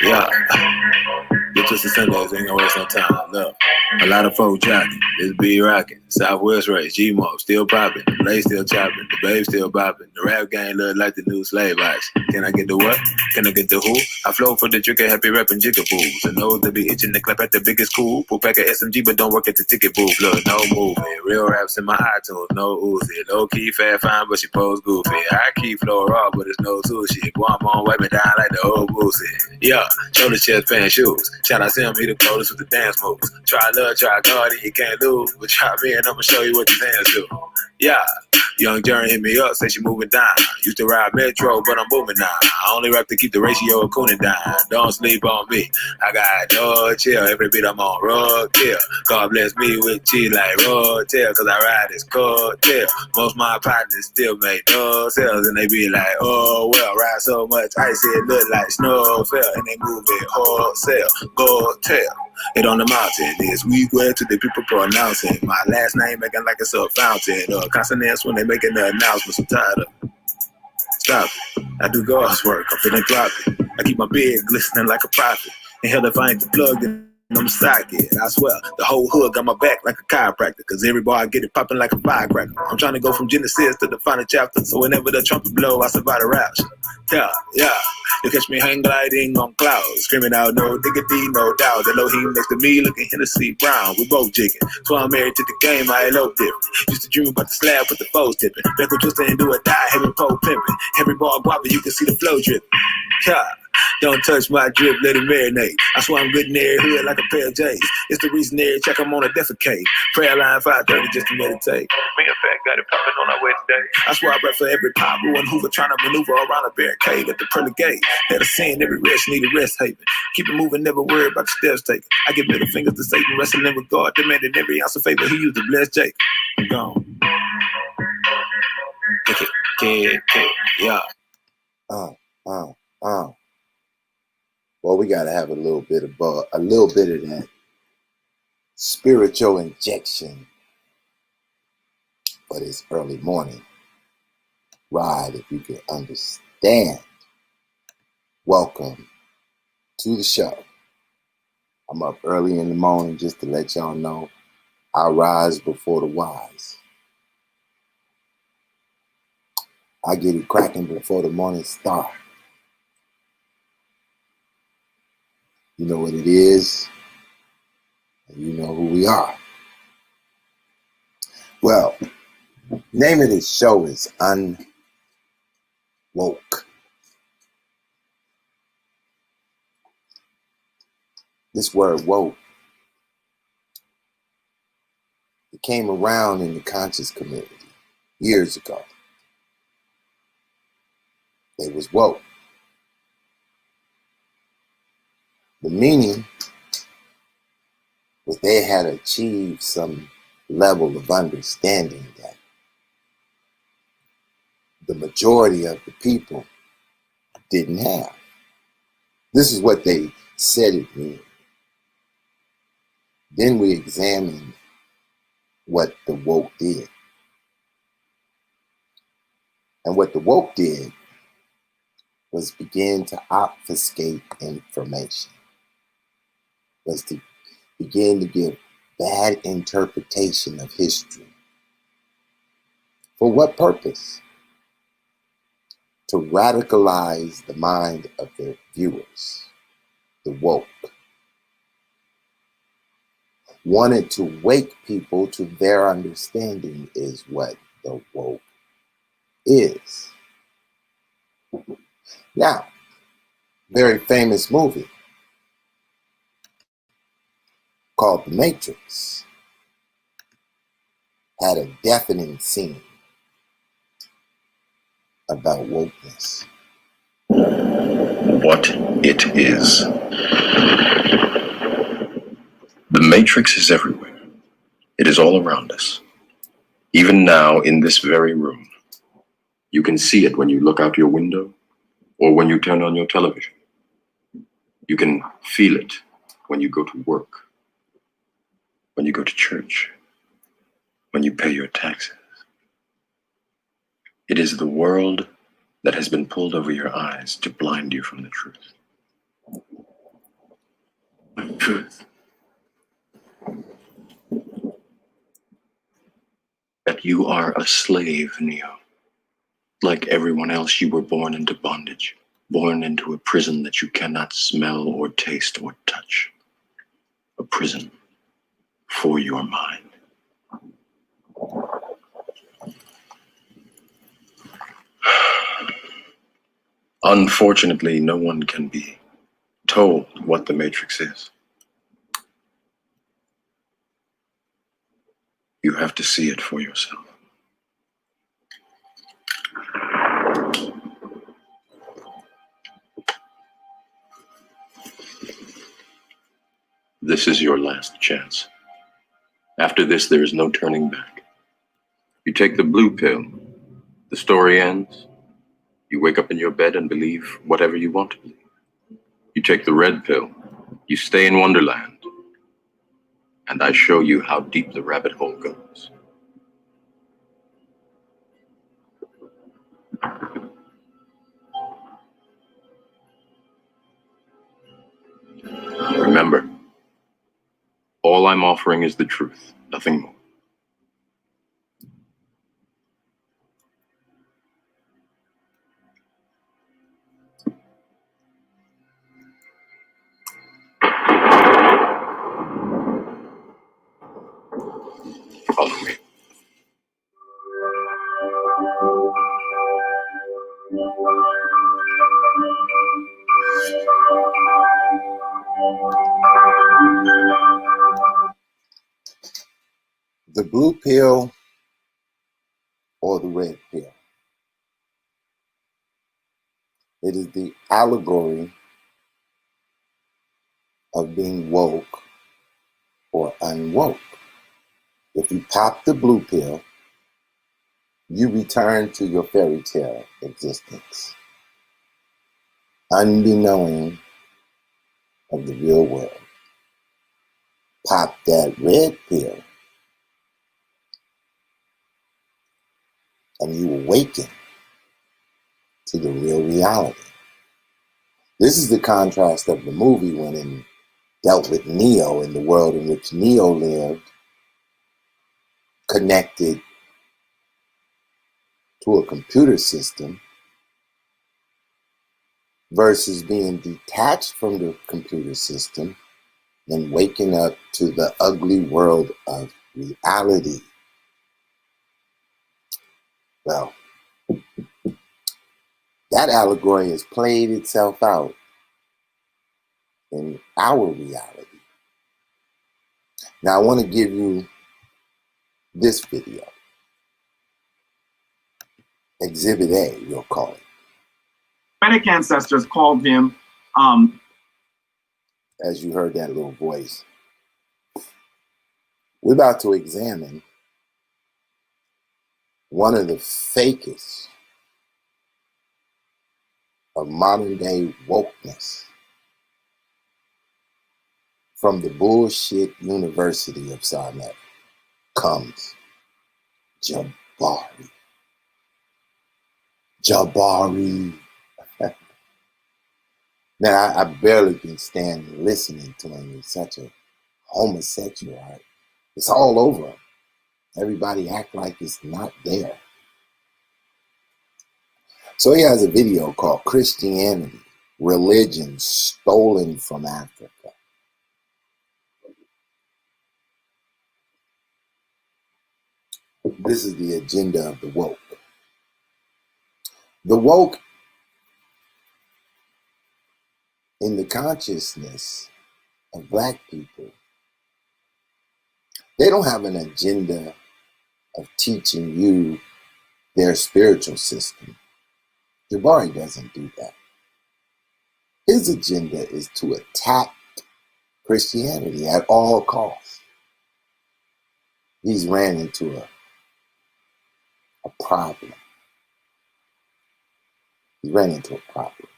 Yeah. Get twisted Sundays, ain't gonna waste no time. Look, a lot of folk jocking. This be rocking. Southwest race, G-Mo still popping. The Blade still chopping. The babe still bopping. The rap game look like the new slave box. Can I get the what? Can I get the who? I flow for the trigger, happy rapping jigaboos. And those that be itching to clap at the biggest cool. Pull back a SMG, but don't work at the ticket booth. Look, no moving. Real raps in my iTunes, no Uzi. Low key, fat, fine, but she pose goofy. I keep flow raw, but it's no sushi. Boy, I'm on wipe it down like the old boozy. Yeah, shoulder chest, pants, shoes. Shout out Sim, he the coldest with the dance moves. Try love, try God, and you can't lose. But try me and I'ma show you what the hands do. Yeah, young Jern hit me up, say she moving down. Used to ride Metro, but I'm booming now. I only rap to keep the ratio of cooning down. Don't sleep on me. I got no chill. Every beat I'm on, road kill. God bless me with cheese like road tail, cause I ride this coattail. Most of my partners still make no sales, and they be like, oh, well, ride so much ice, it look like snow fell, and they move it wholesale. Go tell. It on the mountain. This week where to the people pronouncing my last name making like it's a fountain. Consonants when they making the announcements. I'm tired of stop it. I do God's work. I'm feeling dropping. I keep my beard glistening like a prophet. And hell if I ain't the plug, then I'm socket. I swear, the whole hood got my back like a chiropractor. Cause every bar I get it popping like a firecracker. I'm trying to go from Genesis to the final chapter. So whenever the trumpet blow, I survive the raps. Yeah. You catch me hang gliding on clouds. Screaming out, no diggity, no doubt. Elohim next to me looking Hennessy Brown. We both jigging. So I'm married to the game, I elope different. Used to dream about the slab with the foes tipping. Beckle twister and do a die, heavy pole pimping. Every bar guapa, you can see the flow dripping. Yeah. Don't touch my drip, let it marinate. I swear I'm good in every hood like a pair of J's. It's the reason every check I'm on a defecate. Prayer line 5:30 just to meditate. Me and Fat got it popping on our way today. I swear I rap for every Pablo and Hoover trying to maneuver around a barricade at the pearly gate. Had a sin, every rest need a rest haven. Keep it moving, never worry about the steps taken. I give middle fingers to Satan, wrestling with God, demanding every ounce of favor. He used to bless Jacob. I'm gone. Yeah. Well, we gotta have a little bit of that spiritual injection for this early morning ride, if you can understand. Welcome to the show. I'm up early in the morning just to let y'all know I rise before the wise. I get it cracking before the morning star. You know what it is, and you know who we are. Well, name of this show is Unwoke. This word woke, it came around in the conscious community years ago. They was woke. The meaning was they had achieved some level of understanding that the majority of the people didn't have. This is what they said it meant. Then we examined what the woke did. And what the woke did was begin to obfuscate information, was to begin to give bad interpretation of history. For what purpose? To radicalize the mind of their viewers, the woke. Wanted to wake people to their understanding is what the woke is. Now, very famous movie called The Matrix had a deafening scene about wokeness. What it is. The Matrix is everywhere. It is all around us. Even now, in this very room. You can see it when you look out your window or when you turn on your television. You can feel it when you go to work, when you go to church, when you pay your taxes. It is the world that has been pulled over your eyes to blind you from the truth. truth. That you are a slave, Neo. Like everyone else, you were born into bondage, born into a prison that you cannot smell or taste or touch. A prison for your mind. Unfortunately, no one can be told what the Matrix is. You have to see it for yourself. This is your last chance. After this, there is no turning back. You take the blue pill, the story ends. You wake up in your bed and believe whatever you want to believe. You take the red pill, you stay in Wonderland, and I show you how deep the rabbit hole goes. Remember, all I'm offering is the truth, nothing more. Follow me. The blue pill or the red pill. It is the allegory of being woke or unwoke. If you pop the blue pill, you return to your fairy tale existence, unbeknown of the real world. Pop that red pill, and you awaken to the real reality. This is the contrast of the movie when it dealt with Neo in the world in which Neo lived, connected to a computer system, versus being detached from the computer system and waking up to the ugly world of reality. Well, that allegory has played itself out in our reality. Now, I want to give you this video. Exhibit A, we'll call it. Semitic ancestors called him, As you heard that little voice. We're about to examine one of the fakest of modern day wokeness from the bullshit University of Sarnet comes Jabari. Now, I barely can stand listening to him. He's such a homosexual. It's all over him. Everybody act like it's not there. So he has a video called Christianity, Religion Stolen from Africa. This is the agenda of the woke. The woke, in the consciousness of Black people, they don't have an agenda of teaching you their spiritual system. Jabari doesn't do that. His agenda is to attack Christianity at all costs. He's ran into a problem. He ran into a problem.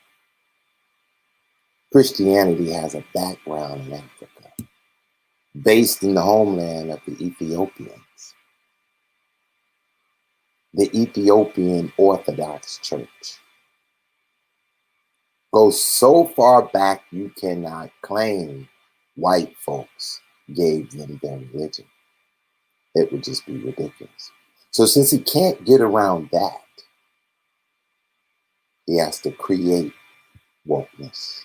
Christianity has a background in Africa, based in the homeland of the Ethiopians. The Ethiopian Orthodox Church goes so far back you cannot claim white folks gave them their religion. It would just be ridiculous. So since he can't get around that, he has to create wokeness.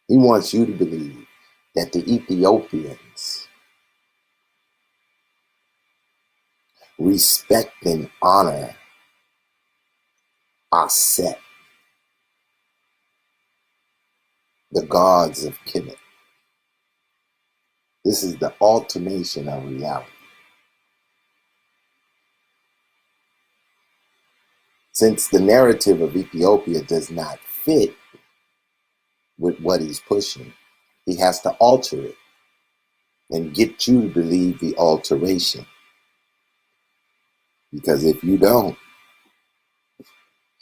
He wants you to believe that the Ethiopians respect and honor Aset, the gods of Kemet. This is the ultimation of reality. Since the narrative of Ethiopia does not fit with what he's pushing, he has to alter it and get you to believe the alteration. Because if you don't,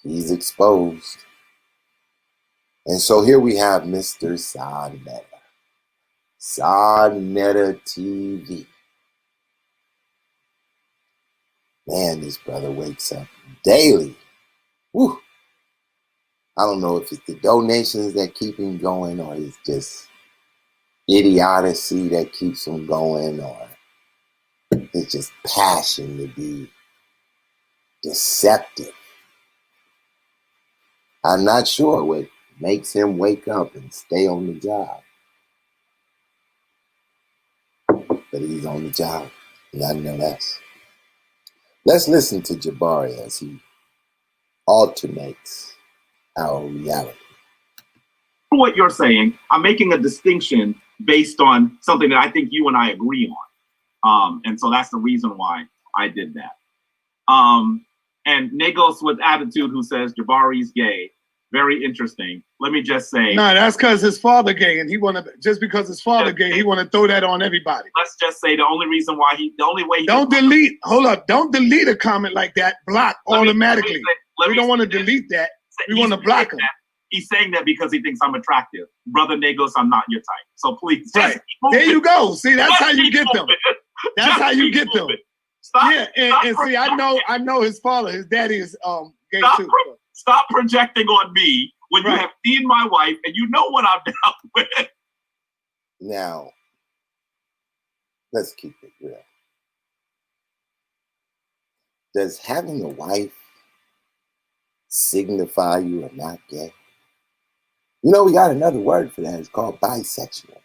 he's exposed. And so here we have Mr. Sadnetta. Sadnetta TV. Man, this brother wakes up daily. Woo. I don't know if it's the donations that keep him going, or it's just idiocy that keeps him going, or it's just passion to be deceptive. I'm not sure what makes him wake up and stay on the job. But he's on the job, nonetheless. Let's listen to Jabari as he alternates our reality. What you're saying, I'm making a distinction based on something that I think you and I agree on. And so that's the reason why I did that. And Negos with attitude who says Jabari's gay. Very interesting. Let me just say. No, that's because his father gay, and he want to, just because his father gay, he want to throw that on everybody. Let's just say the only way don't delete, hold up, don't delete a comment like that, block automatically. We don't want to delete that. We want to block him. He's saying that because he thinks I'm attractive. Brother Negos, I'm not your type. So please. Right. There you go. See, that's how you get them. That's how you get them. Stop, yeah, and see, I know his father, his daddy is gay too. Stop projecting on me when you have seen my wife and you know what I'm down with. Now, let's keep it real. Does having a wife signify you are not gay? You know, we got another word for that. It's called bisexual.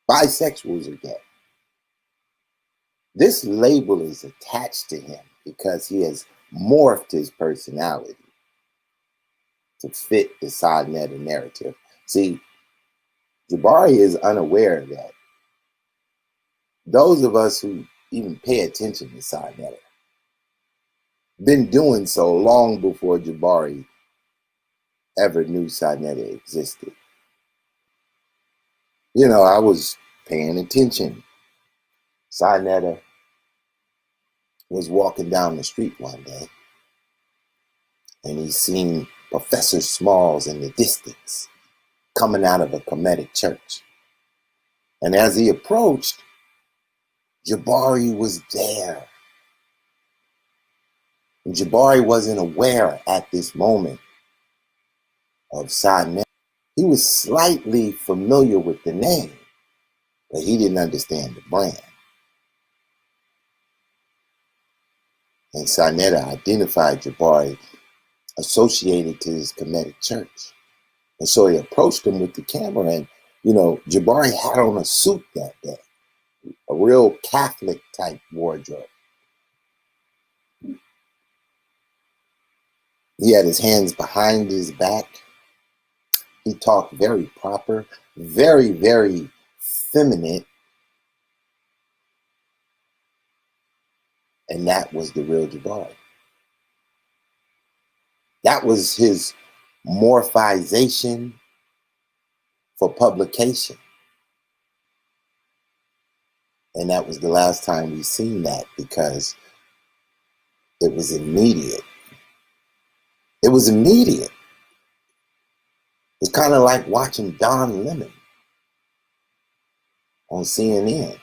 Bisexuals are gay. This label is attached to him because he has morphed his personality to fit the Sadnetta narrative. See, Jabari is unaware that those of us who even pay attention to Sadnetta been doing so long before Jabari ever knew Sadnetta existed. You know, I was paying attention. Sadnetta was walking down the street one day and he seen Professor Smalls in the distance coming out of a Kemetic church. And as he approached, Jabari was there. And Jabari wasn't aware at this moment of Sadnetta. He was slightly familiar with the name, but he didn't understand the brand. And Sadnetta identified Jabari associated to his Kemetic church. And so he approached him with the camera, and, you know, Jabari had on a suit that day, a real Catholic type wardrobe. He had his hands behind his back. He talked very proper, very, very feminine. And that was the real Jabari. That was his morphization for publication. And that was the last time we seen that because it was immediate. It was immediate. It's kind of like watching Don Lemon on CNN.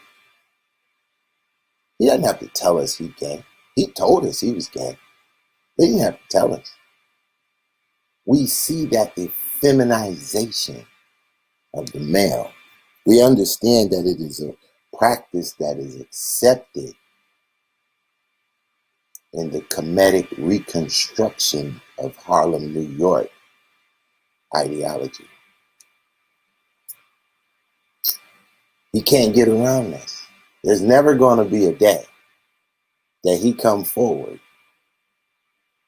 He doesn't have to tell us he's gay. He told us he was gay. He didn't have to tell us. we see that the feminization of the male. We understand that it is a practice that is accepted in the comedic reconstruction of Harlem, New York ideology. He can't get around this. There's never going to be a day that he come forward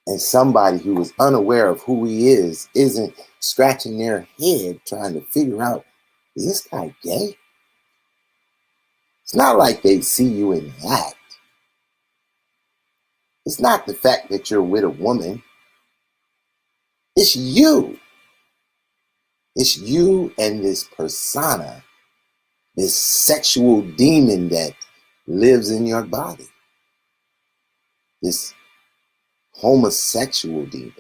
and somebody who is unaware of who he is isn't scratching their head trying to figure out, is this guy gay? It's not like they see you in the act. It's not the fact that you're with a woman. It's you. It's you and this persona, this sexual demon that lives in your body. This homosexual demon.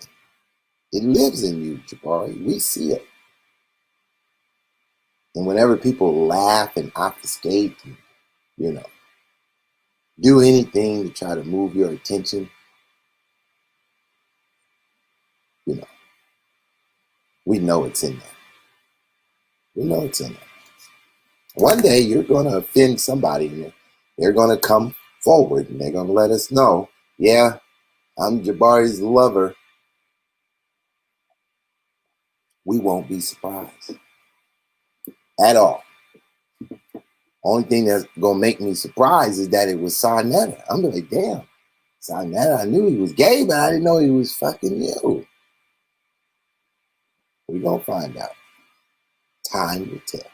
It lives in you, Jabari. We see it. And whenever people laugh and obfuscate and, do anything to try to move your attention, we know it's in there. We know it's in there. One day you're going to offend somebody and they're going to come forward and they're going to let us know, yeah, I'm Jabari's lover. We won't be surprised at all. Only thing that's going to make me surprised is that it was Sarnetta. I'm like, damn, Sarnetta, I knew he was gay, but I didn't know he was fucking you. We're going to find out. Time will tell.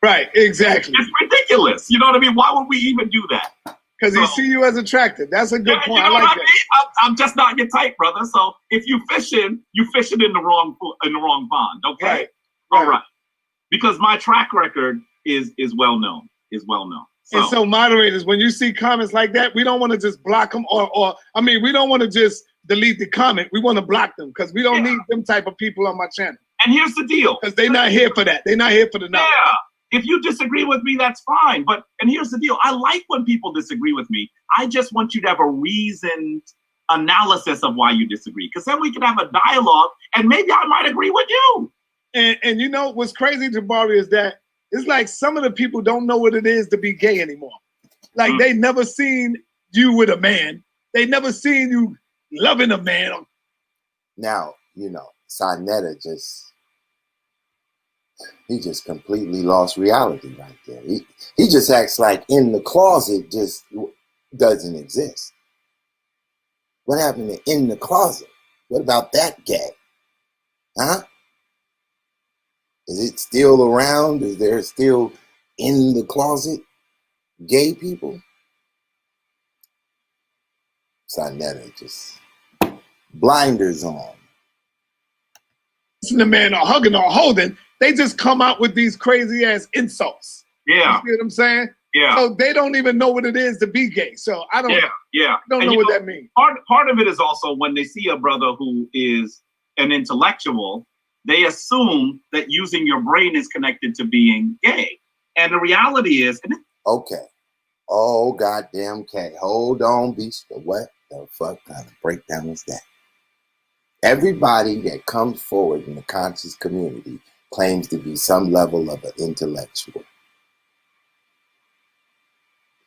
Right, exactly. It's ridiculous. You know what I mean? Why would we even do that? Because he see you as attractive. That's a good point. You know I like that. I mean? I'm just not your type, brother. So if you fishing in the wrong pond. Okay. Right. All right. Because my track record is well known. So. And so moderators, when you see comments like that, we don't want to just block them we don't want to just delete the comment. We want to block them because we don't need them type of people on my channel. And here's the deal. Because they're not here for that. They're not here for the knowledge. Yeah. If you disagree with me, that's fine. And here's the deal. I like when people disagree with me. I just want you to have a reasoned analysis of why you disagree. Because then we can have a dialogue and maybe I might agree with you. And you know what's crazy, Jabari, is that it's like some of the people don't know what it is to be gay anymore. Like they never seen you with a man. They never seen you loving a man. Now, Sarnetta he just completely lost reality right there. He just acts like in the closet just doesn't exist. What happened to in the closet? What about that gay? Huh? Is it still around? Is there still in the closet gay people? Sarnetta just blinders on. The man or hugging or holding, they just come out with these crazy ass insults. Yeah. You see what I'm saying? Yeah. So they don't even know what it is to be gay. So I don't know what that means. Part of it is also when they see a brother who is an intellectual, they assume that using your brain is connected to being gay. And the reality is... Okay. Oh, goddamn K. Hold on, beast. What the fuck kind of breakdown is that? Everybody that comes forward in the conscious community claims to be some level of an intellectual.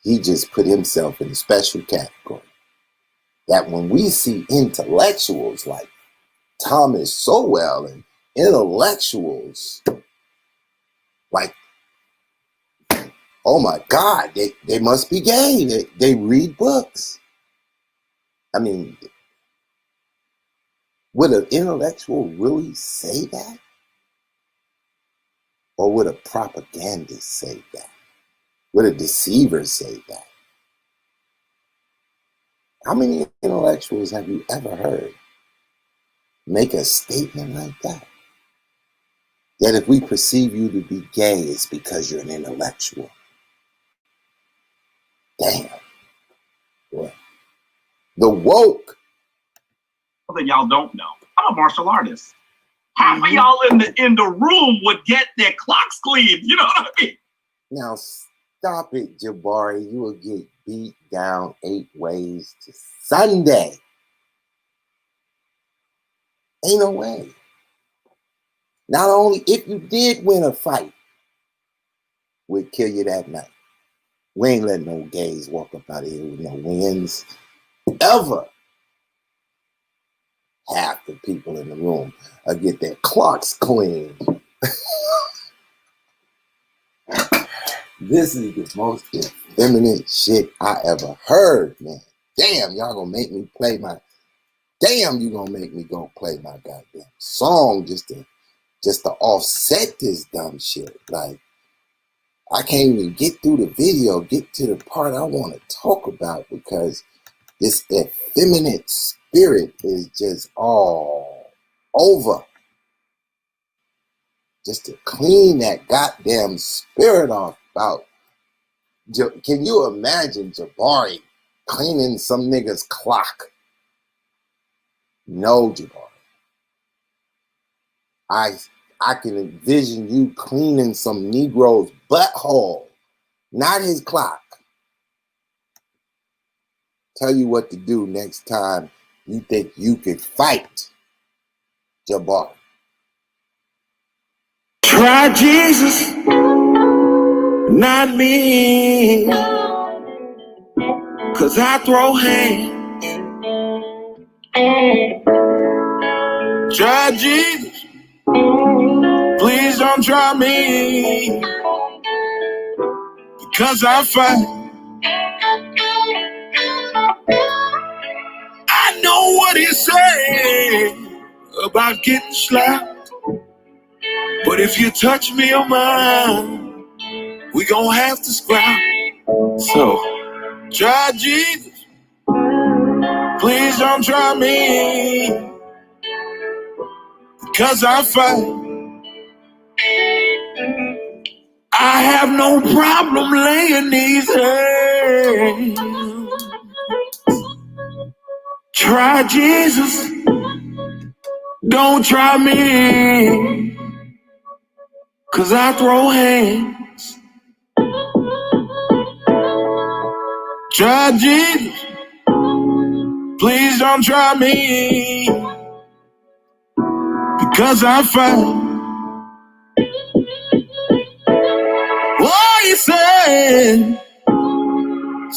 He just put himself in a special category. That when we see intellectuals like Thomas Sowell and intellectuals like, oh my God, they must be gay. They read books. I mean, would an intellectual really say that? Or would a propagandist say that? Would a deceiver say that? How many intellectuals have you ever heard make a statement like that? That if we perceive you to be gay, it's because you're an intellectual. Damn. Boy. The woke. Something y'all don't know. I'm a martial artist. Half of y'all in the room would get their clocks cleaved. You know what I mean? Now stop it, Jabari. You will get beat down 8 ways to Sunday. Ain't no way. Not only if you did win a fight, we'd kill you that night. We ain't letting no gays walk up out of here with no wins. Ever. Half the people in the room get their clocks cleaned. This is the most effeminate shit I ever heard, man. Damn, y'all gonna make me play my... Damn, you gonna make me go play my goddamn song just to offset this dumb shit. Like, I can't even get through the video, get to the part I want to talk about, because this effeminate spirit is just all over. Just to clean that goddamn spirit off. About, can you imagine Jabari cleaning some nigga's clock? No, Jabari. I can envision you cleaning some Negro's butthole, not his clock. Tell you what to do next time you think you can fight Jabari. Try Jesus, not me. 'Cause I throw hands. Try Jesus, please don't try me. Because I fight. I know what he's saying about getting slapped. But if you touch me or mine, we gon' have to scrap. So, try Jesus, please don't try me. Because I fight. I have no problem laying these hands. Try Jesus, don't try me. 'Cause I throw hands. Try Jesus, please don't try me. Because I fight. Oh, he said,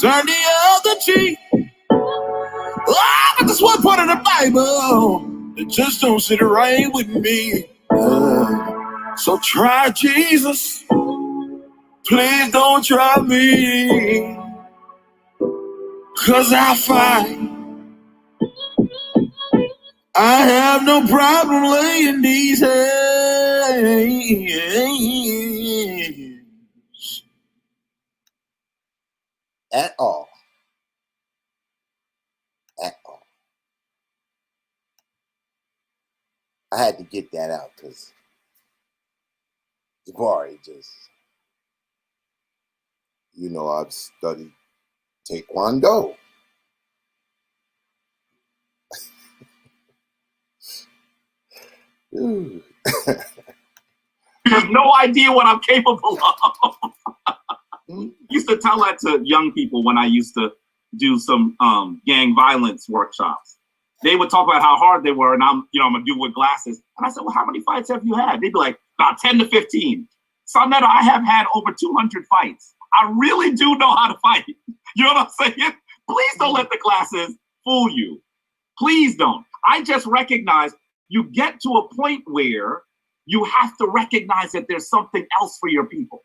turn the other cheek. Oh, but this one part of the Bible that just don't sit right with me. So try Jesus, please don't try me. 'Cause I fight. I have no problem laying these hands. At all. At all. I had to get that out because Jabari just, I've studied Taekwondo. You have no idea what I'm capable of. Used to tell that to young people when I used to do some gang violence workshops. They would talk about how hard they were, and I'm a dude with glasses. And I said, well, how many fights have you had? They'd be like, about 10 to 15. Sonetta, I have had over 200 fights. I really do know how to fight. You know what I'm saying? Please don't let the glasses fool you. Please don't. I just recognize you get to a point where you have to recognize that there's something else for your people.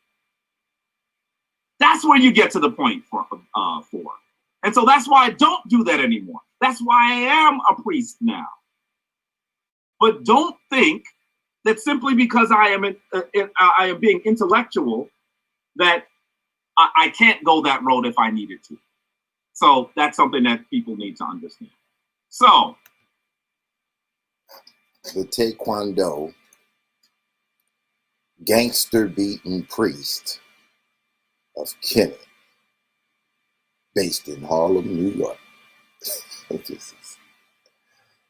That's where you get to the point for. And so that's why I don't do that anymore. That's why I am a priest now. But don't think that simply because I am being intellectual that I can't go that road if I needed to. So that's something that people need to understand. So the Taekwondo gangster beating priest of Kenneth, based in Harlem, New York.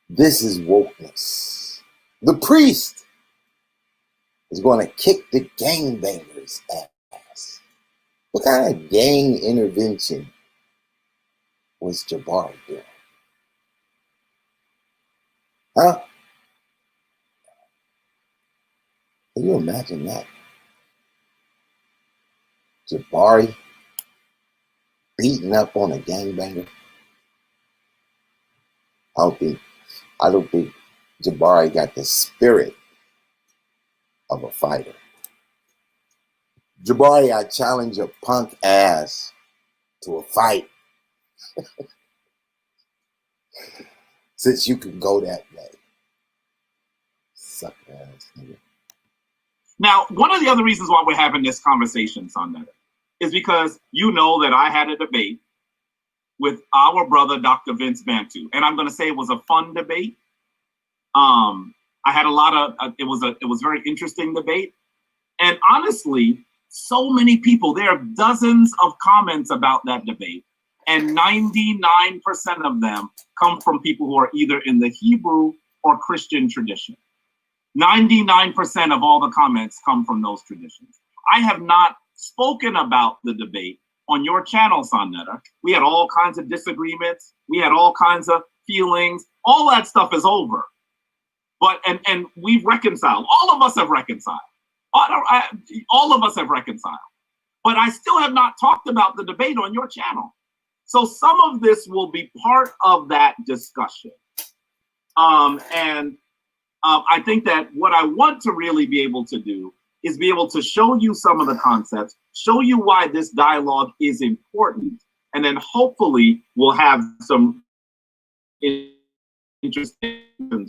This is wokeness. The priest is going to kick the gangbangers' ass. What kind of gang intervention was Jabari doing? Huh? Can you imagine that? Jabari beating up on a gangbanger. I don't think Jabari got the spirit of a fighter. Jabari, I challenge your punk ass to a fight. Since you can go that way. Suck ass nigga. Now, one of the other reasons why we're having this conversation, Sunday, is because you know that I had a debate with our brother, Dr. Vince Bantu. And I'm going to say it was a fun debate. I had a lot of, it was very interesting debate. And honestly, so many people, there are dozens of comments about that debate. And 99% of them come from people who are either in the Hebrew or Christian tradition. 99% of all the comments come from those traditions. I have not spoken about the debate on your channel, Sonetta. We had all kinds of disagreements. We had all kinds of feelings. All that stuff is over. But, and we've reconciled. All of us have reconciled. All of us have reconciled. But I still have not talked about the debate on your channel. So some of this will be part of that discussion. I think that what I want to really be able to do is be able to show you some of the concepts, show you why this dialogue is important, and then hopefully we'll have some interesting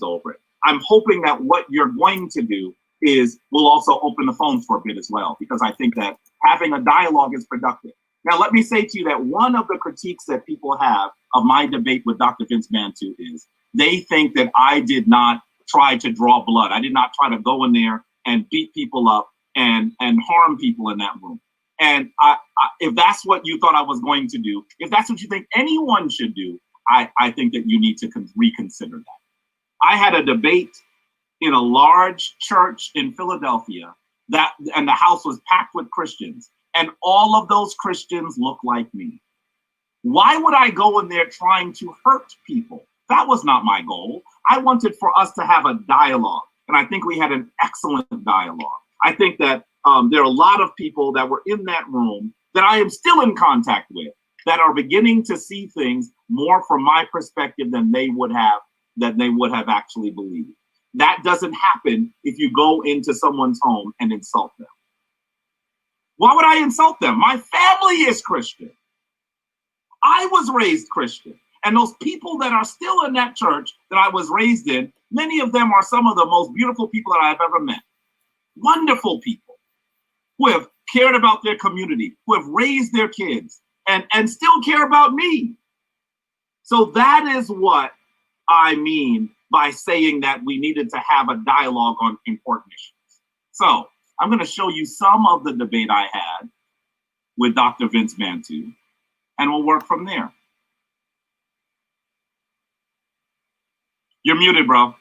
over it. I'm hoping that what you're going to do is we'll also open the phones for a bit as well, because I think that having a dialogue is productive. Now, let me say to you that one of the critiques that people have of my debate with Dr. Vince Bantu is they think that I did not try to draw blood. I did not try to go in there and beat people up and harm people in that room. And if that's what you thought I was going to do, if that's what you think anyone should do, I think that you need to reconsider that. I had a debate in a large church in Philadelphia and the house was packed with Christians. And all of those Christians look like me. Why would I go in there trying to hurt people? That was not my goal. I wanted for us to have a dialogue. And I think we had an excellent dialogue. I think that there are a lot of people that were in that room that I am still in contact with that are beginning to see things more from my perspective than they would have actually believed. That doesn't happen if you go into someone's home and insult them. Why would I insult them? My family is Christian. I was raised Christian. And those people that are still in that church that I was raised in, many of them are some of the most beautiful people that I've ever met. Wonderful people who have cared about their community, who have raised their kids and still care about me. So that is what I mean by saying that we needed to have a dialogue on important issues. So I'm going to show you some of the debate I had with Dr. Vince Bantu, and we'll work from there. You're muted, bro.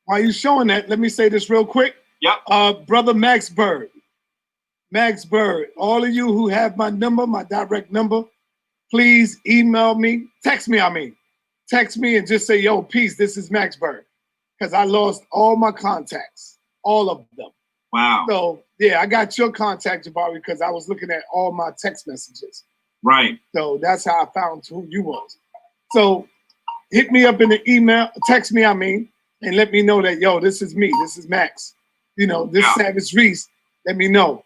While you're showing that, let me say this real quick. Yep. Brother Max Bird, all of you who have my number, my direct number, please email me, text me and just say, yo, peace, this is Max Bird. Because I lost all my contacts, all of them. Wow. So, yeah, I got your contact, Jabari, because I was looking at all my text messages. Right. So that's how I found who you was. So hit me up in the email, text me, and let me know that, yo, this is me, this is Max. You know, this Savage Reese, let me know,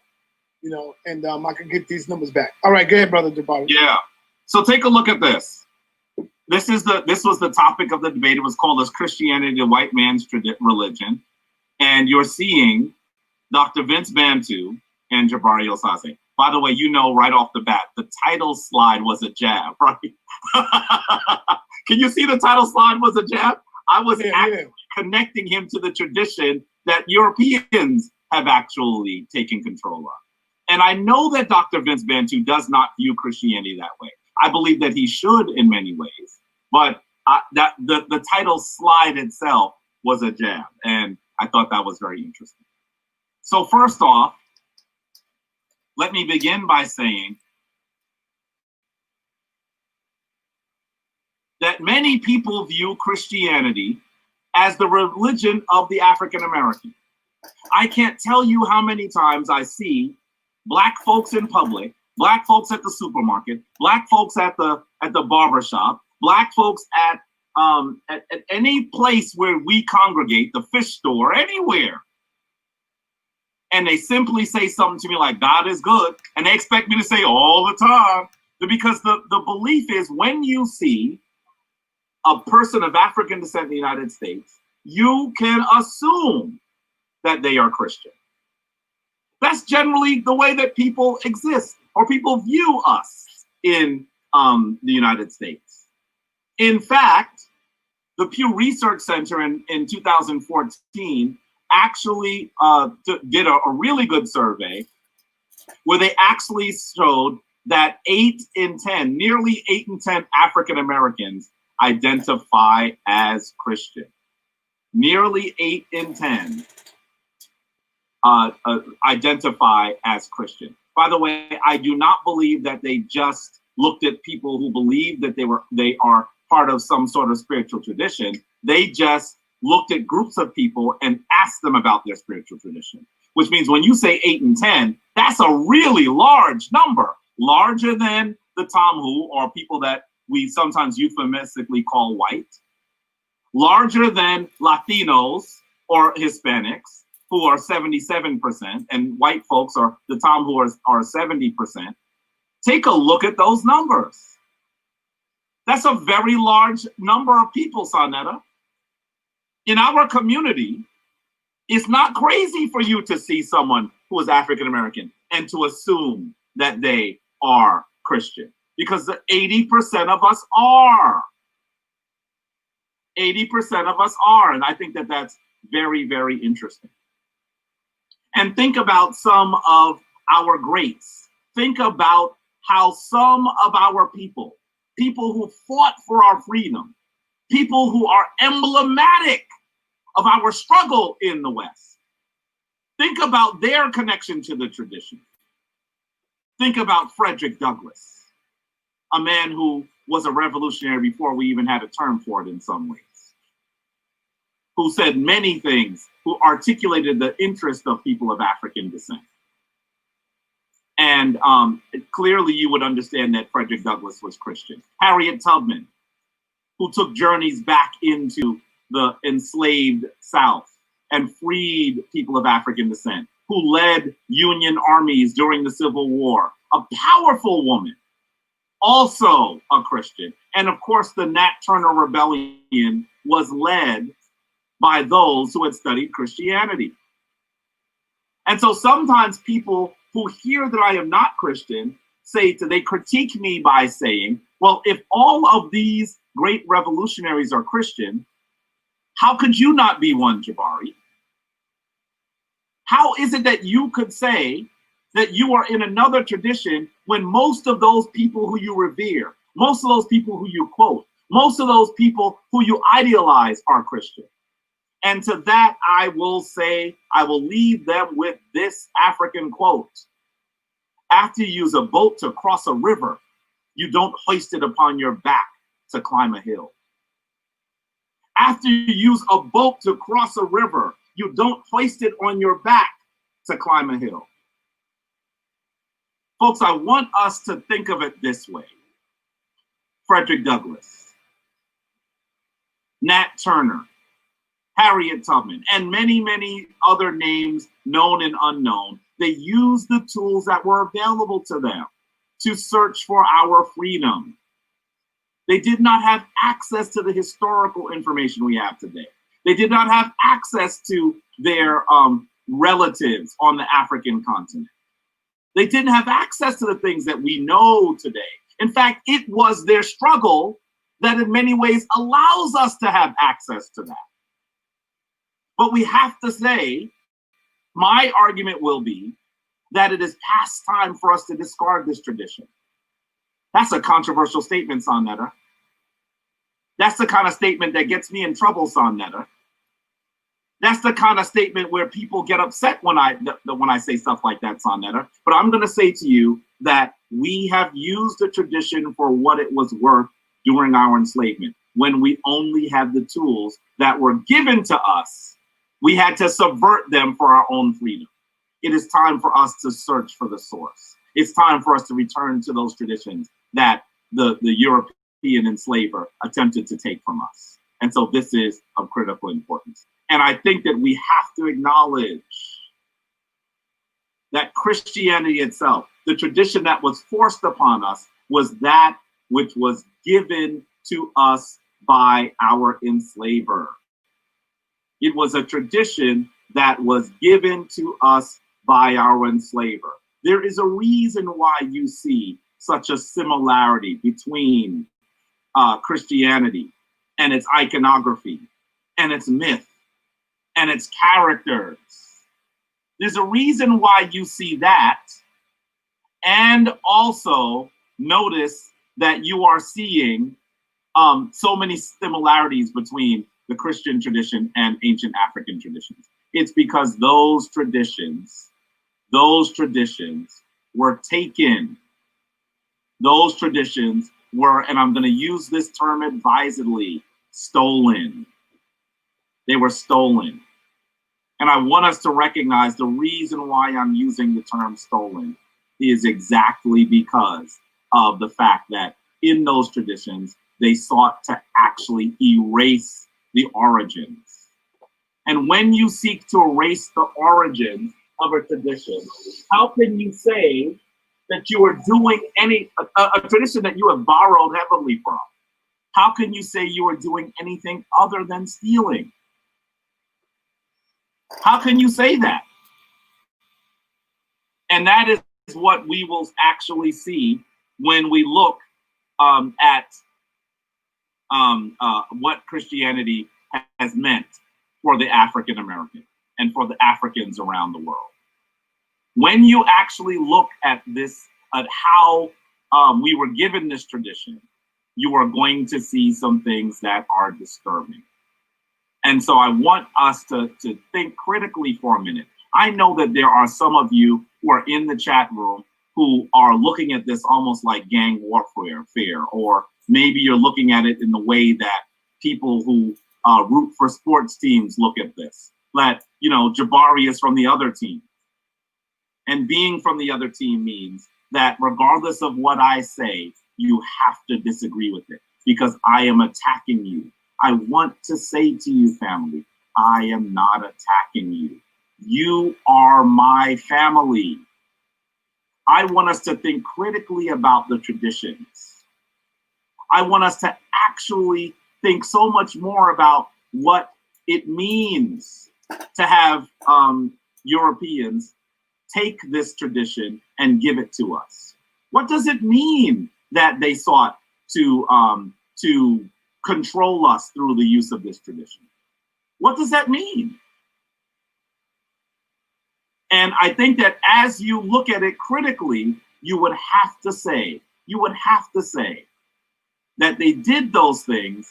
you know, and I can get these numbers back. All right, go ahead, Brother Jabari. Yeah. So take a look at this. This was the topic of the debate. It was called, "Is Christianity the white man's religion?" And you're seeing Dr. Vince Bantu and Jabari Osase. By the way, you know right off the bat, the title slide was a jab, right? Can you see the title slide was a jab? I was actually connecting him to the tradition that Europeans have actually taken control of. And I know that Dr. Vince Bantu does not view Christianity that way. I believe that he should in many ways, but the title slide itself was a jab, and I thought that was very interesting. So first off, let me begin by saying that many people view Christianity as the religion of the African American. I can't tell you how many times I see Black folks in public, Black folks at the supermarket, Black folks at the barbershop, Black folks at any place where we congregate, the fish store, anywhere. And they simply say something to me like, God is good. And they expect me to say all the time. Because the belief is when you see a person of African descent in the United States, you can assume that they are Christian. That's generally the way that people exist or people view us in the United States. In fact, the Pew Research Center in 2014 actually did a really good survey where they actually showed that 8 in 10, nearly 8 in 10 African Americans identify as Christian. Nearly 8 in 10 identify as Christian. By the way, I do not believe that they just looked at people who believe that they are part of some sort of spiritual tradition. They just looked at groups of people and asked them about their spiritual tradition, which means when you say 8 in 10, that's a really large number, larger than the Tomhu, or people that we sometimes euphemistically call white, larger than Latinos or Hispanics, who are 77%, and white folks are the Tomhu are 70%. Take a look at those numbers. That's a very large number of people, Sonetta. In our community, it's not crazy for you to see someone who is African American and to assume that they are Christian, because the 80% of us are. 80% of us are, and I think that that's very, very interesting. And think about some of our greats. Think about how some of our people who fought for our freedom, people who are emblematic of our struggle in the West, think about their connection to the tradition. Think about Frederick Douglass, a man who was a revolutionary before we even had a term for it in some ways, who said many things, who articulated the interest of people of African descent. And clearly you would understand that Frederick Douglass was Christian. Harriet Tubman, who took journeys back into the enslaved South and freed people of African descent, who led Union armies during the Civil War, a powerful woman, also a Christian. And of course, the Nat Turner Rebellion was led by those who had studied Christianity. And so sometimes people who hear that I am not Christian they critique me by saying, well, if all of these great revolutionaries are Christian, how could you not be one, Jabari? How is it that you could say that you are in another tradition when most of those people who you revere, most of those people who you quote, most of those people who you idealize are Christian? And to that, I will say, I will leave them with this African quote. After you use a boat to cross a river, you don't hoist it upon your back to climb a hill. After you use a boat to cross a river, you don't hoist it on your back to climb a hill. Folks, I want us to think of it this way. Frederick Douglass, Nat Turner, Harriet Tubman, and many, many other names known and unknown, they used the tools that were available to them to search for our freedom. They did not have access to the historical information we have today. They did not have access to their relatives on the African continent. They didn't have access to the things that we know today. In fact, it was their struggle that in many ways allows us to have access to that. But we have to say, my argument will be that it is past time for us to discard this tradition. That's a controversial statement, Sonetta. That's the kind of statement that gets me in trouble, Sonetta. That's the kind of statement where people get upset when I say stuff like that, Sonetta. But I'm going to say to you that we have used the tradition for what it was worth during our enslavement. when we only had the tools that were given to us. We had to subvert them for our own freedom. It is time for us to search for the source. It's time for us to return to those traditions that the European enslaver attempted to take from us. And so this is of critical importance. And I think that we have to acknowledge that Christianity itself, the tradition that was forced upon us, was that which was given to us by our enslaver. It was a tradition that was given to us by our enslaver. There is a reason why you see such a similarity between Christianity and its iconography and its myth and its characters. There's a reason why you see that, and also notice that you are seeing so many similarities between the Christian tradition and ancient African traditions. It's because those traditions were taken. Those traditions were, and I'm going to use this term advisedly, stolen. They were stolen. And I want us to recognize the reason why I'm using the term stolen is exactly because of the fact that in those traditions, they sought to actually erase the origins. And when you seek to erase the origins of a tradition, how can you say that you are doing a tradition that you have borrowed heavily from? How can you say you are doing anything other than stealing? How can you say that? And that is what we will actually see when we look at what Christianity has meant for the African American and for the Africans around the world. When you actually look at this, at how we were given this tradition, you are going to see some things that are disturbing. And so I want us to think critically for a minute. I know that there are some of you who are in the chat room who are looking at this almost like gang warfare, or maybe you're looking at it in the way that people who root for sports teams look at this. That, you know, Jabari is from the other team. And being from the other team means that regardless of what I say, you have to disagree with it because I am attacking you. I want to say to you, family, I am not attacking you. You are my family. I want us to think critically about the traditions. I want us to actually think so much more about what it means to have Europeans take this tradition and give it to us. What does it mean that they sought to control us through the use of this tradition? What does that mean? And I think that as you look at it critically, you would have to say that they did those things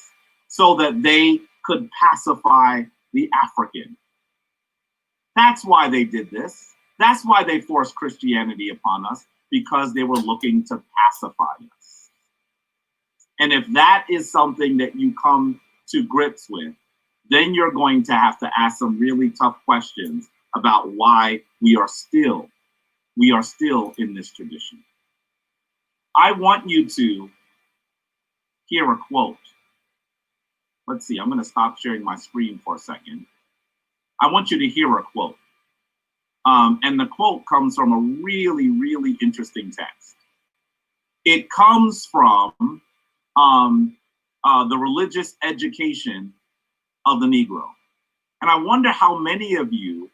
so that they could pacify the African. That's why they did this. That's why they forced Christianity upon us, because they were looking to pacify us. And if that is something that you come to grips with, then you're going to have to ask some really tough questions about why we are still in this tradition. I want you to hear a quote. Let's see, I'm going to stop sharing my screen for a second. I want you to hear a quote. And the quote comes from a really, really interesting text. It comes from the religious education of the Negro. And I wonder how many of you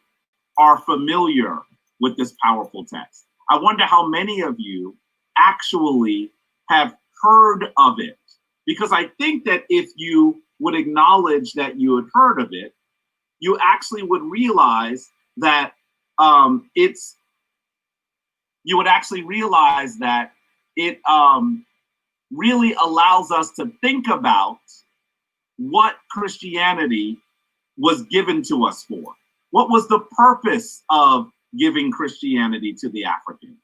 are familiar with this powerful text. I wonder how many of you actually have heard of it. Because I think that if you would acknowledge that you had heard of it, you actually would realize that it really allows us to think about what Christianity was given to us for. What was the purpose of giving Christianity to the African?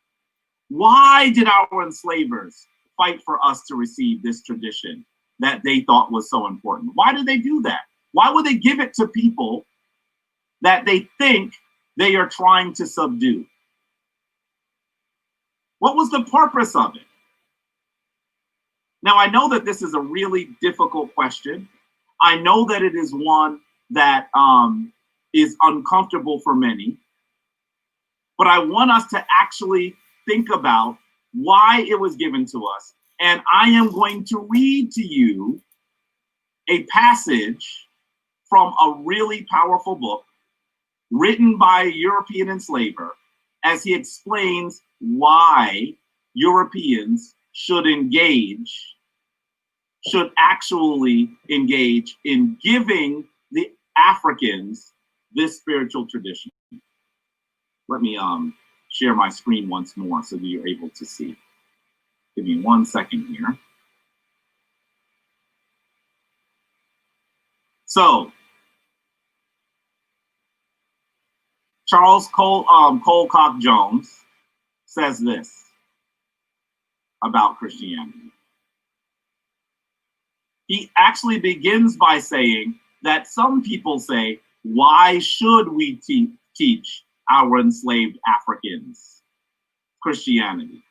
Why did our enslavers fight for us to receive this tradition that they thought was so important. Why did they do that? Why would they give it to people that they think they are trying to subdue? What was the purpose of it? Now, I know that this is a really difficult question. I know that it is one that is uncomfortable for many, but I want us to actually think about why it was given to us. And I am going to read to you a passage from a really powerful book written by a European enslaver as he explains why Europeans should actually engage in giving the Africans this spiritual tradition. Let me share my screen once more so that you're able to see. Give me 1 second here. So, Charles Colcock Jones says this about Christianity. He actually begins by saying that some people say, why should we teach our enslaved Africans Christianity?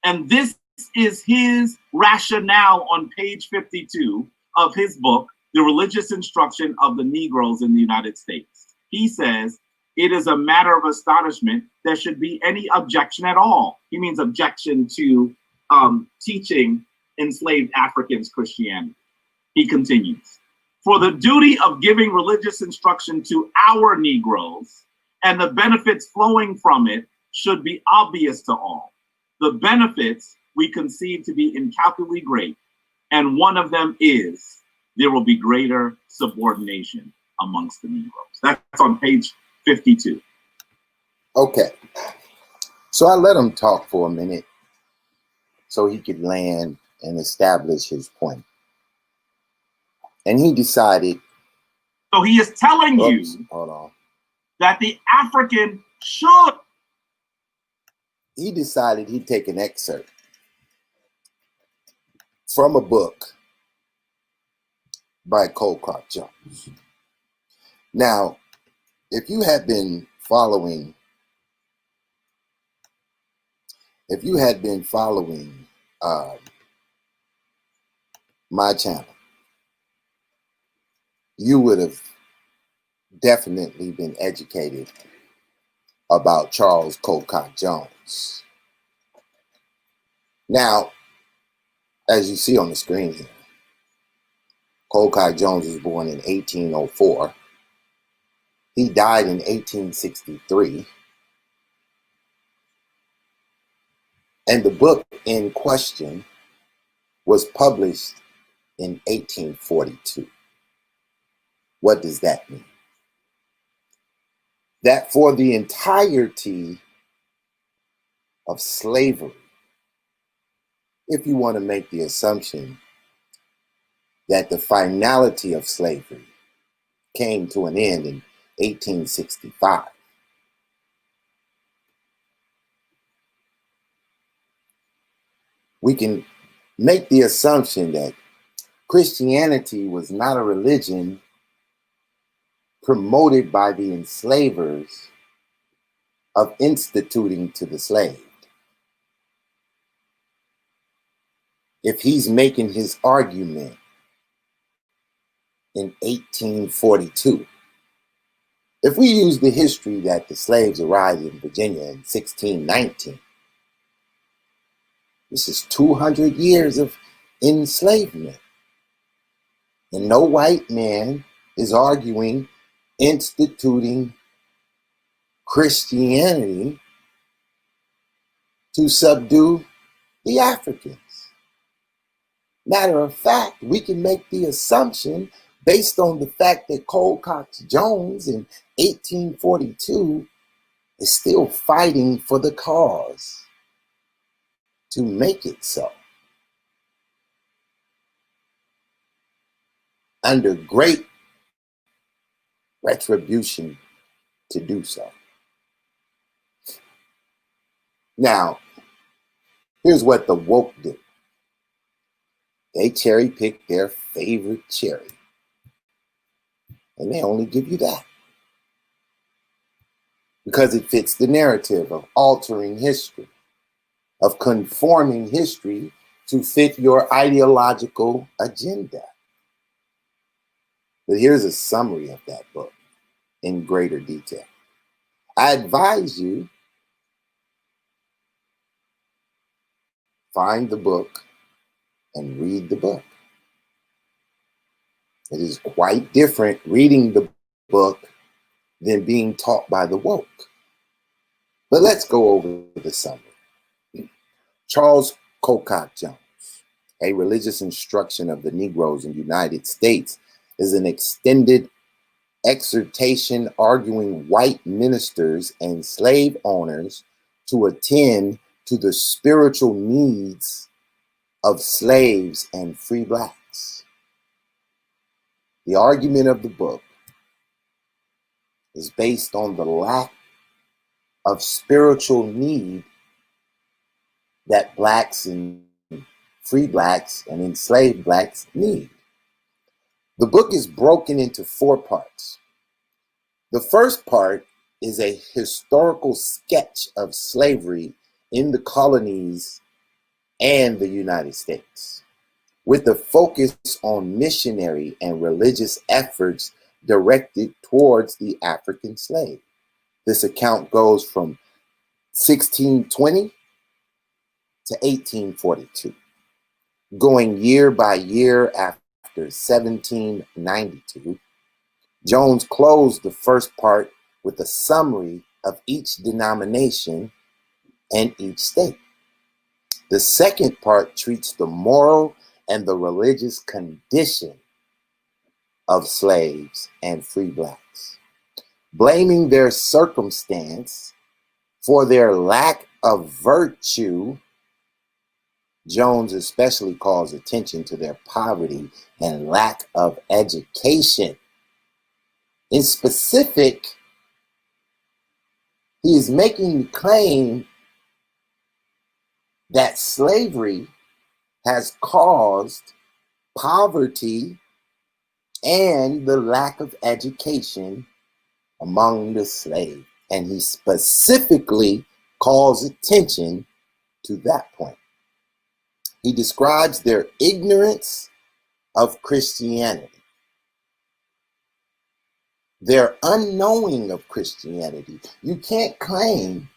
And this is his rationale on page 52 of his book, The Religious Instruction of the Negroes in the United States. He says, it is a matter of astonishment there should be any objection at all. He means objection to teaching enslaved Africans Christianity. He continues, for the duty of giving religious instruction to our Negroes and the benefits flowing from it should be obvious to all. The benefits we conceive to be incalculably great, and one of them is there will be greater subordination amongst the Negroes. That's on page 52. Okay. So I let him talk for a minute so he could land and establish his point. And he decided. So he is telling you hold on. That the African should. He decided he'd take an excerpt from a book by Colcock Jones. Now, if you had been following my channel, you would have definitely been educated about Charles Colcock Jones. Now, as you see on the screen here, Colcock Jones was born in 1804. He died in 1863. And the book in question was published in 1842. What does that mean? That for the entirety of slavery, if you want to make the assumption that the finality of slavery came to an end in 1865, we can make the assumption that Christianity was not a religion promoted by the enslavers of instituting to the slave. If he's making his argument in 1842, if we use the history that the slaves arrived in Virginia in 1619, this is 200 years of enslavement. And no white man is arguing instituting Christianity to subdue the Africans. Matter of fact, we can make the assumption, based on the fact that Colcock Jones in 1842 is still fighting for the cause to make it so, under great retribution to do so. Now, here's what the woke do. They cherry pick their favorite cherry. And they only give you that. Because it fits the narrative of altering history, of conforming history to fit your ideological agenda. But here's a summary of that book in greater detail. I advise you find the book and read the book. It is quite different reading the book than being taught by the woke. But let's go over the summary. Charles Colcock Jones, A Religious Instruction of the Negroes in the United States, is an extended exhortation arguing white ministers and slave owners to attend to the spiritual needs of slaves and free blacks. The argument of the book is based on the lack of spiritual need that blacks and free blacks and enslaved blacks need. The book is broken into 4 parts. The first part is a historical sketch of slavery in the colonies and the United States, with a focus on missionary and religious efforts directed towards the African slave. This account goes from 1620 to 1842, going year by year after 1792. Jones closed the first part with a summary of each denomination and each state. The second part treats the moral and the religious condition of slaves and free blacks, blaming their circumstance for their lack of virtue. Jones especially calls attention to their poverty and lack of education. In specific, he is making the claim that slavery has caused poverty and the lack of education among the slave. And he specifically calls attention to that point. He describes their ignorance of Christianity, their unknowing of Christianity. You can't claim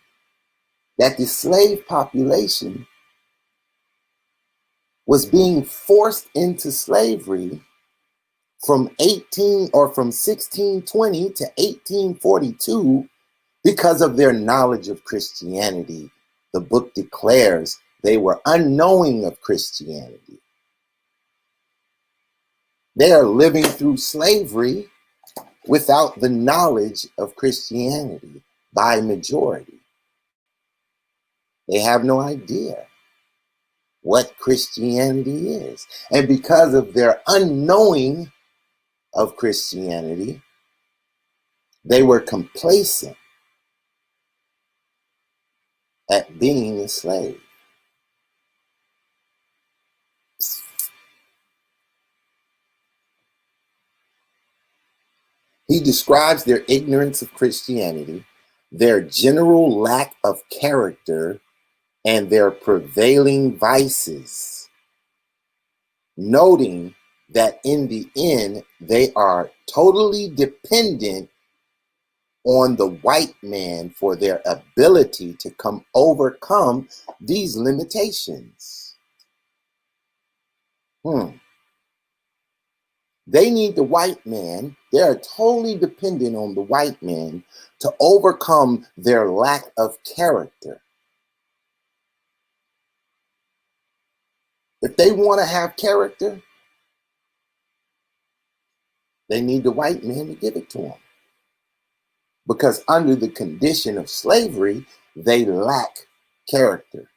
that the slave population was being forced into slavery from 1620 to 1842 because of their knowledge of Christianity. The book declares they were unknowing of Christianity. They are living through slavery without the knowledge of Christianity by majority. They have no idea what Christianity is. And because of their unknowing of Christianity, they were complacent at being a slave. He describes their ignorance of Christianity, their general lack of character, and their prevailing vices, noting that in the end, they are totally dependent on the white man for their ability to overcome these limitations. They need the white man. They are totally dependent on the white man to overcome their lack of character. If they want to have character, they need the white man to give it to them. Because under the condition of slavery, they lack character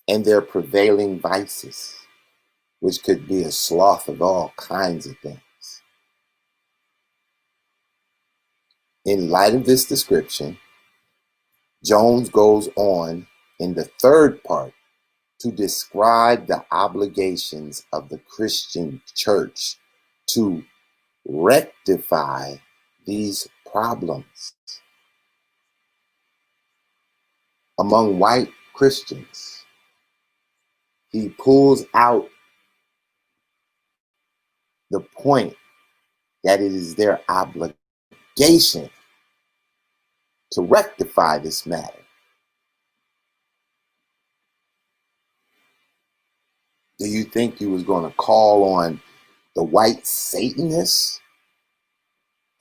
and their prevailing vices, which could be a sloth of all kinds of things. In light of this description, Jones goes on in the third part to describe the obligations of the Christian church to rectify these problems among white Christians. He pulls out the point that it is their obligation to rectify this matter. Do you think he was going to call on the white Satanists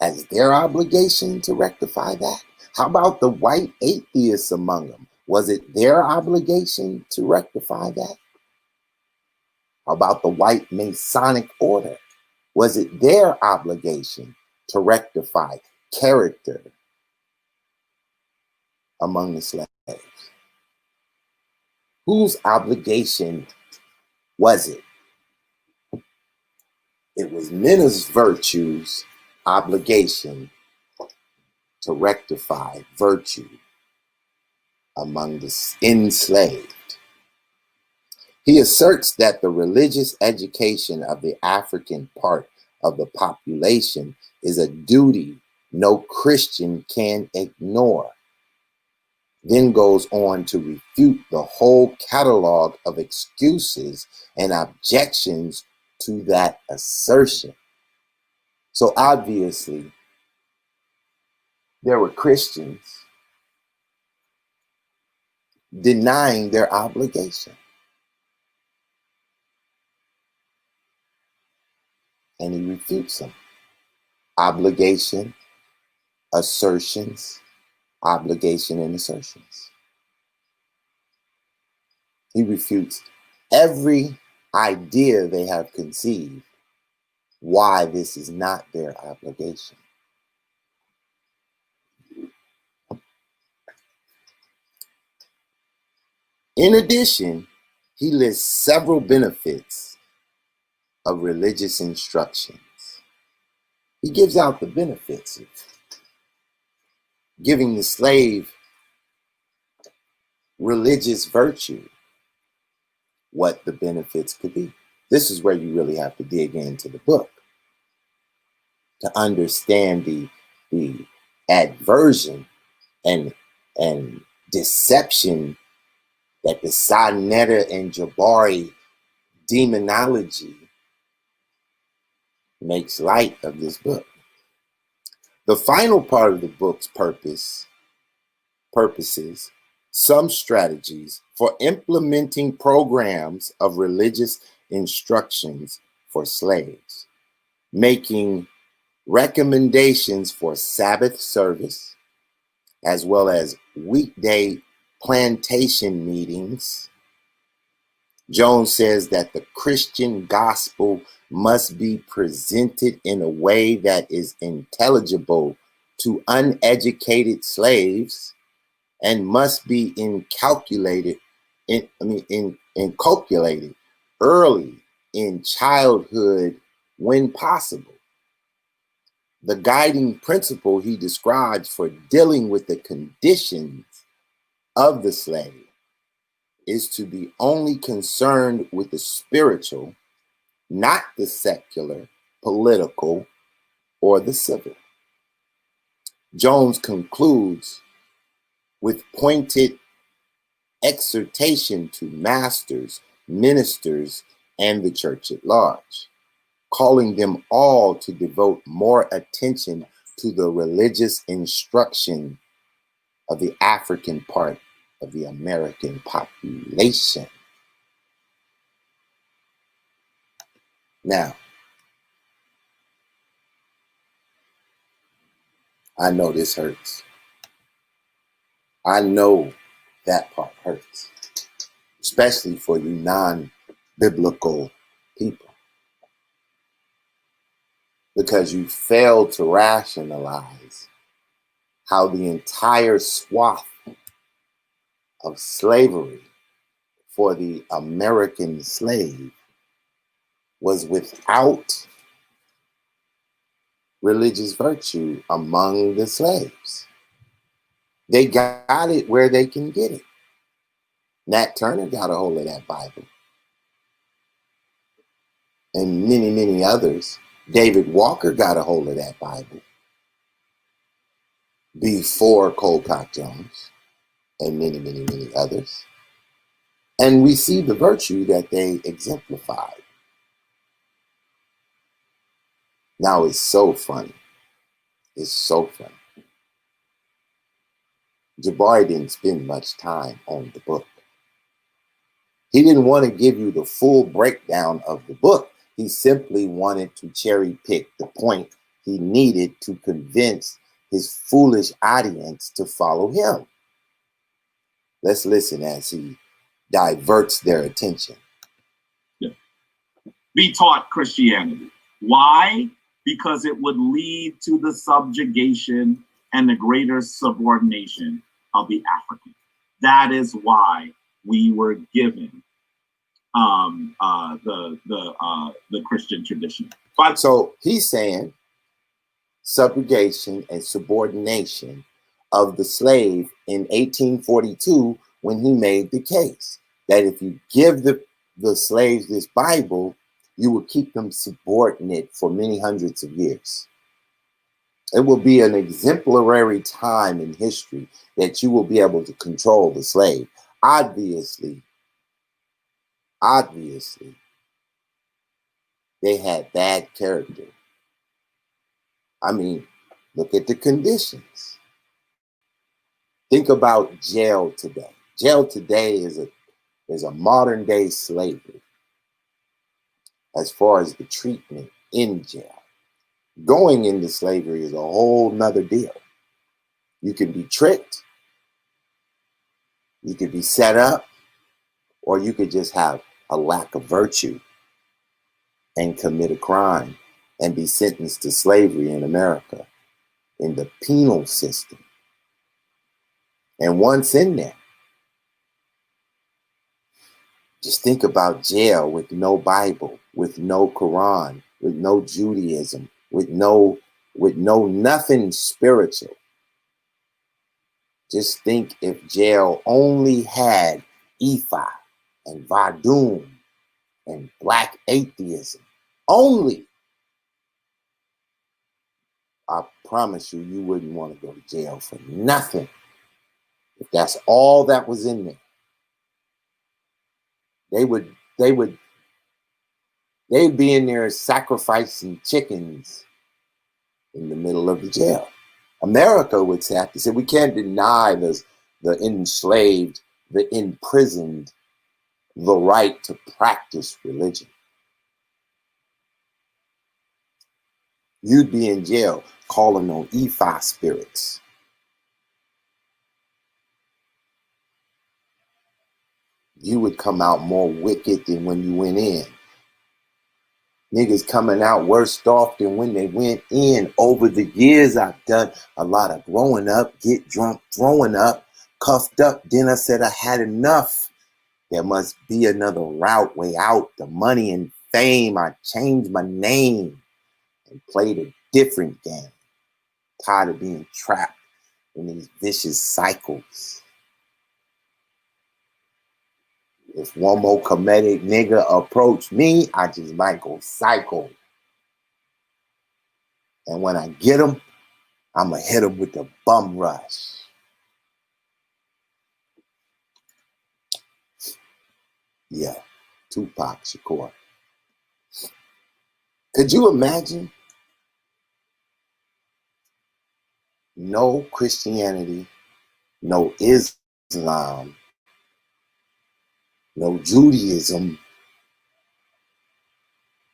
as their obligation to rectify that? How about the white atheists among them? Was it their obligation to rectify that? How about the white Masonic order? Was it their obligation to rectify character among the slaves? Whose obligation was it? It was Mena's virtue's obligation to rectify virtue among the enslaved. He asserts that the religious education of the African part of the population is a duty no Christian can ignore, then goes on to refute the whole catalog of excuses and objections to that assertion. So obviously, there were Christians denying their obligation. And he refutes them. Obligation, assertions, obligation, and assertions. He refutes every idea they have conceived why this is not their obligation. In addition, he lists several benefits of religious instructions. He gives out the benefits of giving the slave religious virtue, what the benefits could be. This is where you really have to dig into the book to understand the adversion and deception that the Sinetta and Jabari demonology makes light of this book. The final part of the book's purposes, some strategies for implementing programs of religious instructions for slaves, making recommendations for Sabbath service, as well as weekday plantation meetings. Jones says that the Christian gospel must be presented in a way that is intelligible to uneducated slaves and must be inculcated early in childhood when possible. The guiding principle he describes for dealing with the conditions of the slave is to be only concerned with the spiritual, not the secular, political, or the civil. Jones concludes with pointed exhortation to masters, ministers, and the church at large, calling them all to devote more attention to the religious instruction of the African part of the American population. Now, I know this hurts. I know that part hurts, especially for you non-biblical people, because you fail to rationalize how the entire swath of slavery for the American slave was without religious virtue among the slaves. They got it where they can get it. Nat Turner got a hold of that Bible. And many, many others. David Walker got a hold of that Bible before Colcock Jones and many, many, many others. And we see the virtue that they exemplified. Now it's so funny. It's so funny. Jabari didn't spend much time on the book. He didn't want to give you the full breakdown of the book. He simply wanted to cherry pick the point he needed to convince his foolish audience to follow him. Let's listen as he diverts their attention. Be taught Christianity. Why? Because it would lead to the subjugation and the greater subordination of the African. That is why we were given the Christian tradition. But so he's saying subjugation and subordination of the slave in 1842 when he made the case that if you give the slaves this Bible, you will keep them subordinate for many hundreds of years. It will be an exemplary time in history that you will be able to control the slave. Obviously, they had bad character. I mean, look at the conditions. Think about jail today. Jail today is a modern day slavery as far as the treatment in jail. Going into slavery is a whole nother deal. You can be tricked, you could be set up, or you could just have a lack of virtue and commit a crime and be sentenced to slavery in America, in the penal system. And once in there, just think about jail with no Bible, with no Quran, with no Judaism, with no nothing spiritual. Just think if jail only had Ifa and Vadum and black atheism only. I promise you, you wouldn't want to go to jail for nothing if that's all that was in there. They'd be in there sacrificing chickens in the middle of the jail. America would have to say, we can't deny the enslaved, the imprisoned, the right to practice religion. You'd be in jail calling on Ifa spirits. You would come out more wicked than when you went in. Niggas coming out worse off than when they went in. Over the years, I've done a lot of growing up, get drunk, throwing up, cuffed up. Then I said I had enough. There must be another route, way out. The money and fame. I changed my name and played a different game. Tired of being trapped in these vicious cycles. If one more comedic nigga approach me, I just might go psycho. And when I get him, I'm going to hit him with the bum rush. Yeah, Tupac Shakur. Could you imagine? No Christianity, no Islam, no Judaism,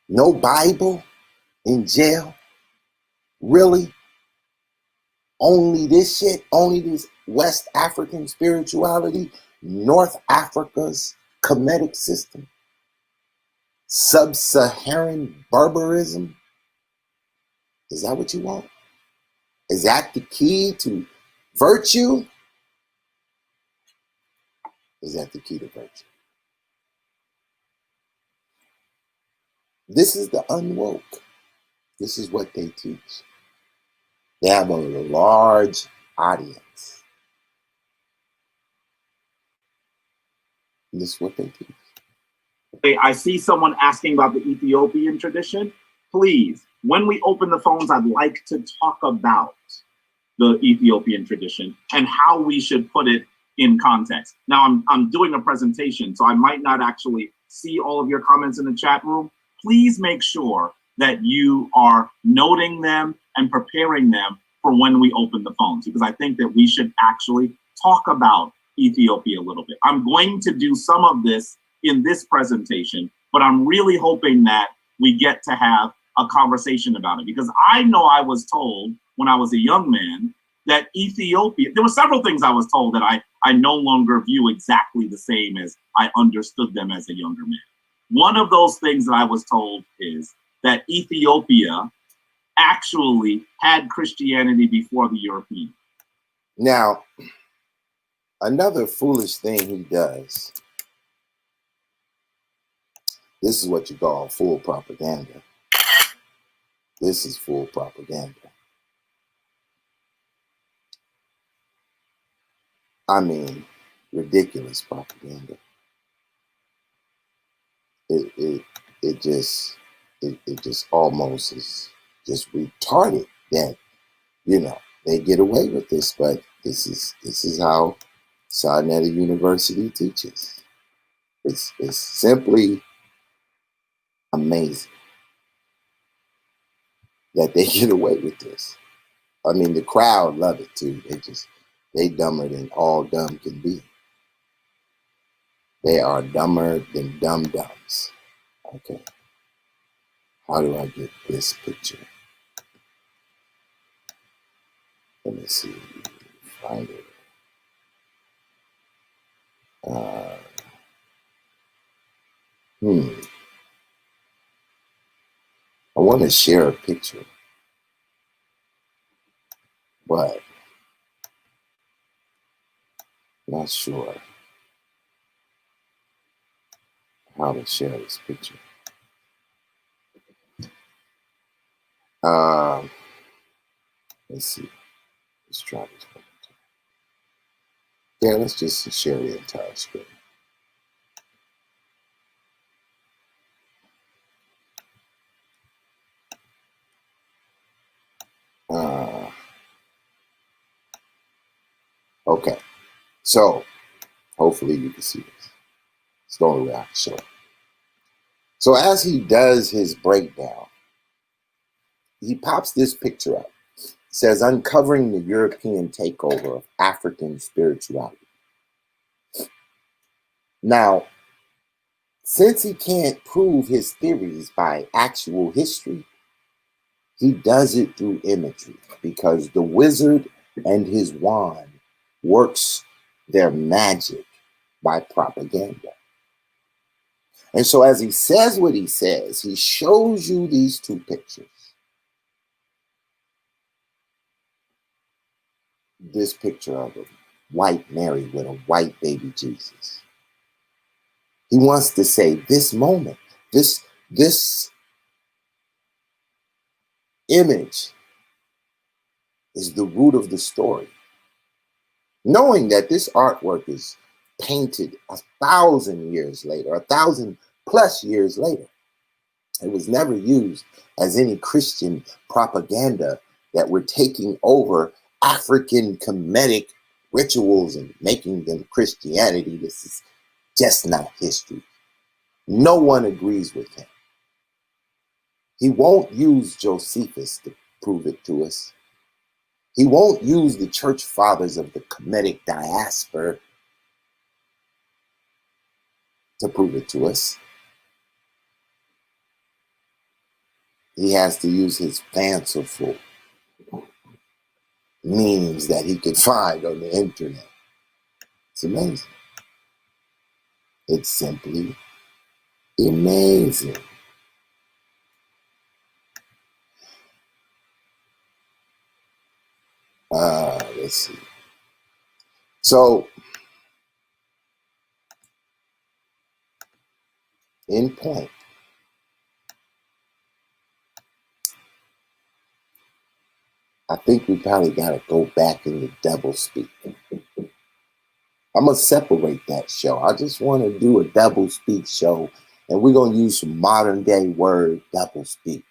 no Bible in jail? Really? Only this shit? Only this West African spirituality? North Africa's Kemetic system? Sub-Saharan barbarism? Is that what you want? Is that the key to virtue? Is that the key to virtue? This is the Unwoke. This is what they teach. They have a large audience. This is what they do. I see someone asking about the Ethiopian tradition. Please, when we open the phones, I'd like to talk about the Ethiopian tradition and how we should put it in context. Now, I'm doing a presentation, so I might not actually see all of your comments in the chat room. Please make sure that you are noting them and preparing them for when we open the phones, because I think that we should actually talk about Ethiopia a little bit. I'm going to do some of this in this presentation, but I'm really hoping that we get to have a conversation about it, because I know I was told when I was a young man that Ethiopia, there were several things I was told that I no longer view exactly the same as I understood them as a younger man. One of those things that I was told is that Ethiopia actually had Christianity before the Europeans. Now, another foolish thing he does, this is what you call full propaganda. This is full propaganda. I mean, ridiculous propaganda. It just almost is just retarded that, you know, they get away with this, but this is how Sinetta University teaches. It's simply amazing that they get away with this. I mean, the crowd love it too. They dumber than all dumb can be. They are dumber than dum-dums. Okay. How do I get this picture? Let me see. Find it. I want to share a picture, but not sure how to share this picture. Let's see. Let's try this one. Yeah, let's just share the entire screen. Okay, so hopefully you can see this. It's the only way I can show it. So as he does his breakdown, he pops this picture up. It says, uncovering the European takeover of African spirituality. Now, since he can't prove his theories by actual history, he does it through imagery, because the wizard and his wand works their magic by propaganda. And so as he says what he says, he shows you these two pictures. This picture of a white Mary with a white baby Jesus. He wants to say this moment, this image is the root of the story. Knowing that this artwork is painted 1,000 years later, 1,000+ years later. It was never used as any Christian propaganda that we're taking over African Kemetic rituals and making them Christianity. This is just not history. No one agrees with him. He won't use Josephus to prove it to us. He won't use the church fathers of the Kemetic diaspora to prove it to us. He has to use his fanciful memes that he can find on the internet. It's amazing. It's simply amazing. Let's see. So, in point, I think we probably got to go back into double speak. I'm going to separate that show. I just want to do a double speak show, and we're going to use some modern day word double speak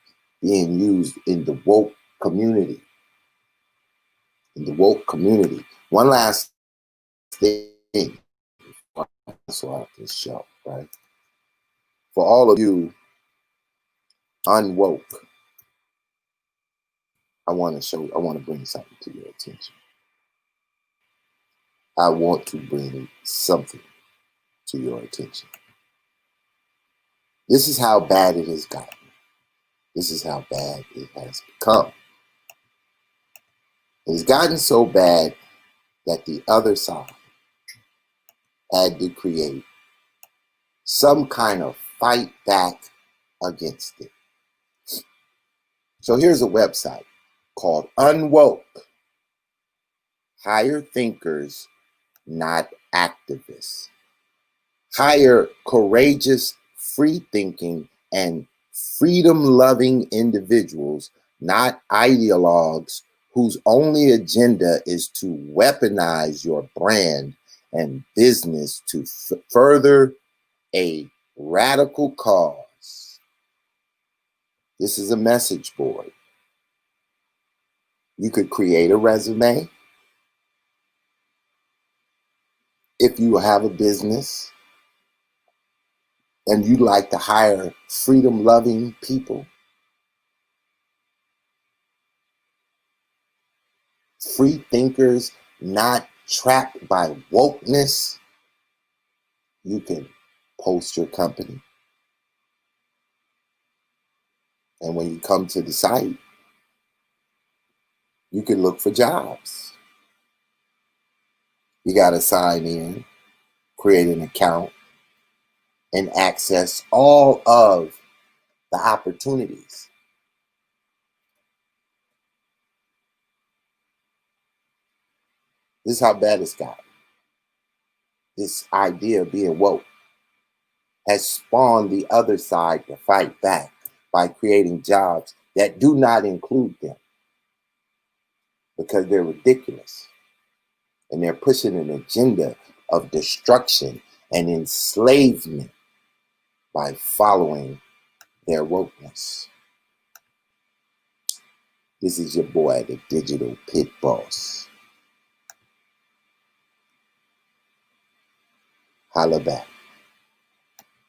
being used in the woke community. In the woke community. One last thing before I start this show, right? For all of you unwoke, I want to bring something to your attention. I want to bring something to your attention. This is how bad it has gotten. This is how bad it has become. It has gotten so bad that the other side had to create some kind of fight back against it. So here's a website called Unwoke. Hire thinkers, not activists. Hire courageous, free-thinking, and freedom-loving individuals, not ideologues whose only agenda is to weaponize your brand and business to further a radical cause. This is a message board. You could create a resume. If you have a business and you'd like to hire freedom-loving people, free thinkers, not trapped by wokeness, you can post your company. And when you come to the site, you can look for jobs. You got to sign in, create an account, and access all of the opportunities. This is how bad it's got. This idea of being woke has spawned the other side to fight back by creating jobs that do not include them because they're ridiculous. And they're pushing an agenda of destruction and enslavement by following their wokeness. This is your boy, the Digital Pit Boss. Holla back.